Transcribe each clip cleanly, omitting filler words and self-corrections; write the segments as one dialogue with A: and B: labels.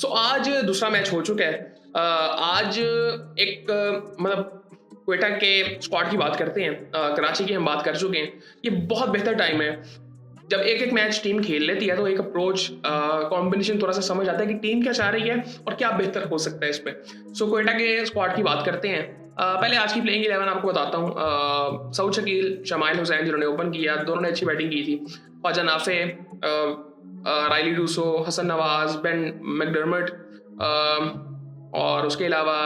A: आज दूसरा मैच हो चुका है। आज एक मतलब क्वेटा के स्क्वाड की बात करते हैं। कराची की हम बात कर चुके हैं। ये बहुत बेहतर टाइम है। जब एक-एक मैच टीम खेल लेती है तो एक अप्रोच कॉम्बिनेशन थोड़ा-सा समझ आता है कि टीम क्या चाह रही है और क्या बेहतर हो सकता है इसमें। क्वेटा के स्क्वाड की बात करते हैं। पहले आज की प्लेइंग 11 आपको बताता हूँ। सऊद शकील, शमाइल हुसैन जिन्होंने ओपन किया, दोनों ने अच्छी बैटिंग की थी। Khawaja Nafay, Rilee Rossouw, Hasan Nawaz, Ben McDermott, और उसके अलावा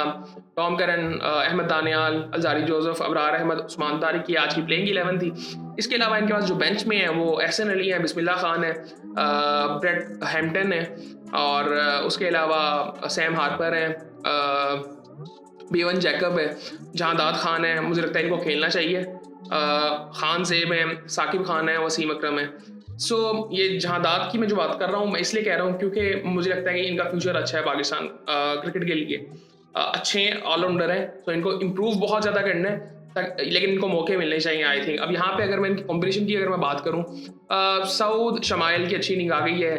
A: Tom Curran, Ahmed Daniyal, Alzarri Joseph, Abrar Ahmed, Usman Tariq की आज की प्लेइंग 11 थी। इसके अलावा इनके पास जो बेंच में है वो एहसन अली है, बिस्मिल्लाह खान है, ब्रेट हैम्पटन है, और उसके अलावा सैम हार्पर है, बेवन जैकब है, जहांदाद खान है। मुझे लगता है इनको खेलना चाहिए। खान जेब है, साकिब खान है, वसीम अकरम है। ये जहांदाद की मैं जो बात कर रहा हूँ, मैं इसलिए कह रहा हूँ क्योंकि मुझे लगता है कि इनका फ्यूचर अच्छा है पाकिस्तान क्रिकेट के लिए। अच्छे ऑलराउंडर हैं, तो इनको इम्प्रूव बहुत ज़्यादा करना है, लेकिन इनको मौके मिलने चाहिए आई थिंक। अब यहाँ पे अगर मैं इनकी कॉम्बिनेशन की अगर मैं बात करूँ, सऊद शमाइल की अच्छी इनिंग आ गई है।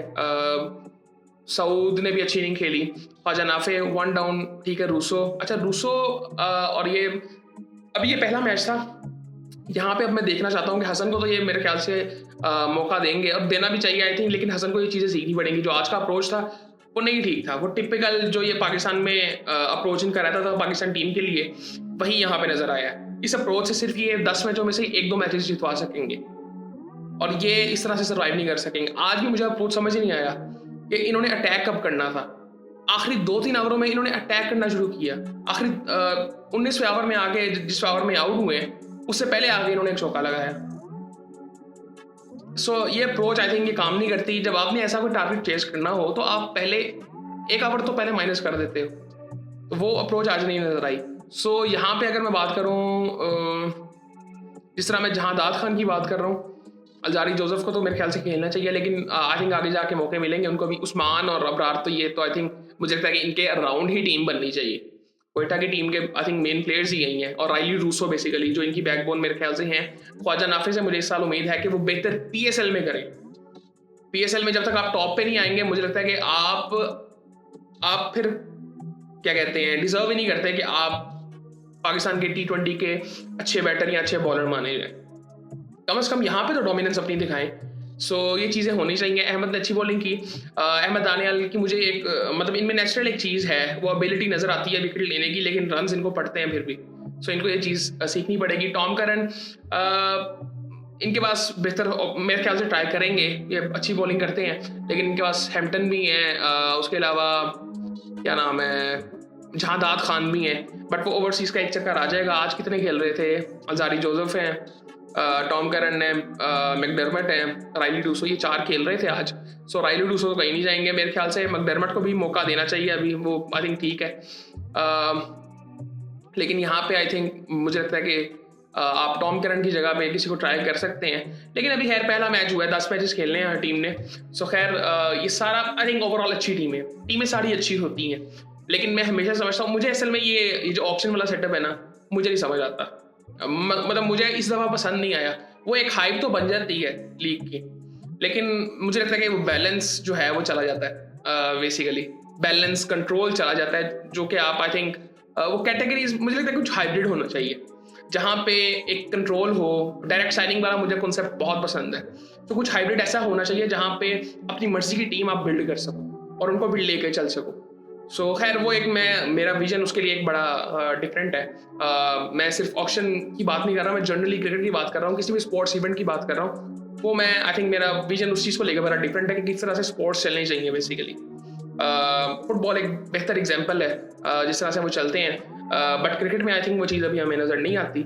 A: सऊद ने भी अच्छी इनिंग खेली। ख्वाजा नाफे 1 डाउन, ठीक है। रूसो, अच्छा रूसो, और ये अभी ये पहला मैच था। यहाँ पे अब मैं देखना चाहता हूँ कि हसन को तो ये मेरे ख्याल से मौका देंगे और देना भी चाहिए आई थिंक, लेकिन हसन को ये चीज़ें सीखनी पड़ेंगी। जो आज का अप्रोच था वो नहीं ठीक था। वो टिपिकल जो ये पाकिस्तान में अप्रोच इनका रहता था पाकिस्तान टीम के लिए, वही यहाँ पे नजर आया है। इस अप्रोच से सिर्फ ये 10 मैचों में से 1-2 मैचेस जितवा सकेंगे और ये इस तरह से सर्वाइव नहीं कर सकेंगे। आज भी मुझे अप्रोच समझ ही नहीं आया कि इन्होंने अटैक कब करना था। आखिरी 2-3 ओवरों में इन्होंने अटैक करना शुरू किया। आखिरी 19वें ओवर में आके, जिस ओवर में आउट हुए हैं उससे पहले आगे इन्होंने एक चौका लगाया। ये अप्रोच आई थिंक ये काम नहीं करती। जब आपने ऐसा कोई टारगेट चेस करना हो तो आप पहले एक ओवर तो पहले माइनस कर देते हो, तो वो अप्रोच आज नहीं नजर आई। यहाँ पे अगर मैं बात करूँ, जिस तरह मैं जहांदाद खान की बात कर रहा हूँ, अलजारी जोसेफ को तो मेरे ख्याल से खेलना चाहिए, लेकिन आई थिंक आगे जाके मौके मिलेंगे उनको भी। उस्मान और अबरार तो ये तो आई थिंक मुझे लगता है कि इनके अराउंड ही टीम बननी चाहिए। क्वेटा की टीम के आई थिंक मेन प्लेयर्स ही यही हैं, और राइली रूसो बेसिकली जो इनकी बैकबोन मेरे ख्याल से हैं। ख्वाजा नाफे से मुझे इस साल उम्मीद है कि वो बेहतर पीएसएल में करें। पीएसएल में जब तक आप टॉप पे नहीं आएंगे, मुझे लगता है कि आप फिर क्या कहते हैं, डिजर्व ही नहीं करते कि आप पाकिस्तान के T20 के अच्छे बैटर या अच्छे बॉलर माने जाए। कम से कम यहाँ पे तो डोमिनेंस अपनी दिखाएं। ये चीज़ें होनी चाहिए। अहमद ने अच्छी बॉलिंग की। अहमद दानियाल की मुझे एक मतलब इनमें नेचुरल एक चीज़ है, वो एबिलिटी नज़र आती है विकेट लेने की, लेकिन रन्स इनको पड़ते हैं फिर भी। इनको ये चीज़ सीखनी पड़ेगी। टॉम करन, इनके पास बेहतर मेरे ख्याल से ट्राई करेंगे। ये अच्छी बॉलिंग करते हैं, लेकिन इनके पास हैम्पटन भी हैं, उसके अलावा क्या नाम है, जहांदाद खान भी हैं, बट वो ओवरसीज़ का एक चक्कर आ जाएगा। आज कितने खेल रहे थे? अलजारी जोसेफ हैं, टॉम करन है, मैकडर्मट है, राइली डूसो, ये 4 खेल रहे थे आज। राइली डूसो तो कहीं नहीं जाएंगे मेरे ख्याल से। मैकडर्मट को भी मौका देना चाहिए अभी, वो आई थिंक ठीक है। लेकिन यहाँ पे आई थिंक मुझे लगता है कि आप टॉम करन की जगह पे किसी को ट्राई कर सकते हैं, लेकिन अभी खैर पहला मैच हुआ है, 10 मैचेस खेलने हैं हर टीम ने। खैर ये सारा आई थिंक ओवरऑल अच्छी टीम है। टीमें सारी अच्छी होती हैं, लेकिन मैं हमेशा समझता हूँ, मुझे असल में ये जो ऑप्शन वाला सेटअप है ना, मुझे नहीं समझ आता। मतलब मुझे इस दफ़ा पसंद नहीं आया। वो एक हाइप तो बन जाती है लीग की, लेकिन मुझे लगता है कि वो बैलेंस जो है वो चला जाता है। बेसिकली बैलेंस कंट्रोल चला जाता है, जो कि आप आई थिंक वो कैटेगरीज, मुझे लगता है कुछ हाइब्रिड होना चाहिए जहाँ पे एक कंट्रोल हो। डायरेक्ट साइनिंग वाला मुझे कॉन्सेप्ट बहुत पसंद है, तो कुछ हाइब्रिड ऐसा होना चाहिए जहाँ पे अपनी मर्जी की टीम आप बिल्ड कर सको और उनको भी लेके चल सको। खैर वो एक मेरा विजन उसके लिए एक बड़ा डिफरेंट है। मैं सिर्फ ऑक्शन की बात नहीं कर रहा, मैं जनरली क्रिकेट की बात कर रहा हूँ, किसी भी स्पोर्ट्स इवेंट की बात कर रहा हूँ। वो मैं आई थिंक मेरा विजन उस चीज़ को लेकर बड़ा डिफरेंट है कि किस तरह से स्पोर्ट्स चलने चाहिए। बेसिकली फुटबॉल एक बेहतर एग्जाम्पल है जिस तरह से वो चलते हैं, बट क्रिकेट में आई थिंक वो चीज़ अभी हमें नज़र नहीं आती।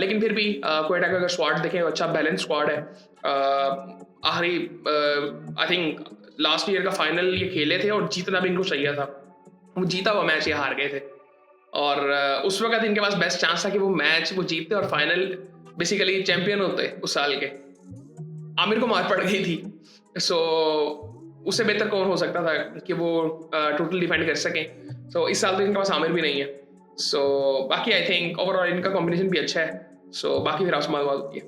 A: लेकिन फिर भी क्वेटा का अगर स्क्वाड देखें, अच्छा बैलेंस स्क्वाड है। आखिरी आई थिंक लास्ट ईयर का फाइनल ये खेले थे और जीतना भी इनको चाहिए था। वो जीता हुआ मैच ये हार गए थे, और उस वक्त इनके पास बेस्ट चांस था कि वो मैच वो जीतते और फाइनल बेसिकली चैंपियन होते उस साल के। आमिर को मार पड़ गई थी, उससे बेहतर कौन हो सकता था कि वो टोटल डिफेंड कर सकें। इस साल तो इनके पास आमिर भी नहीं है। बाकी आई थिंक ओवरऑल इनका कॉम्बिनेशन भी अच्छा है। बाकी फिर आसमान बात होती है।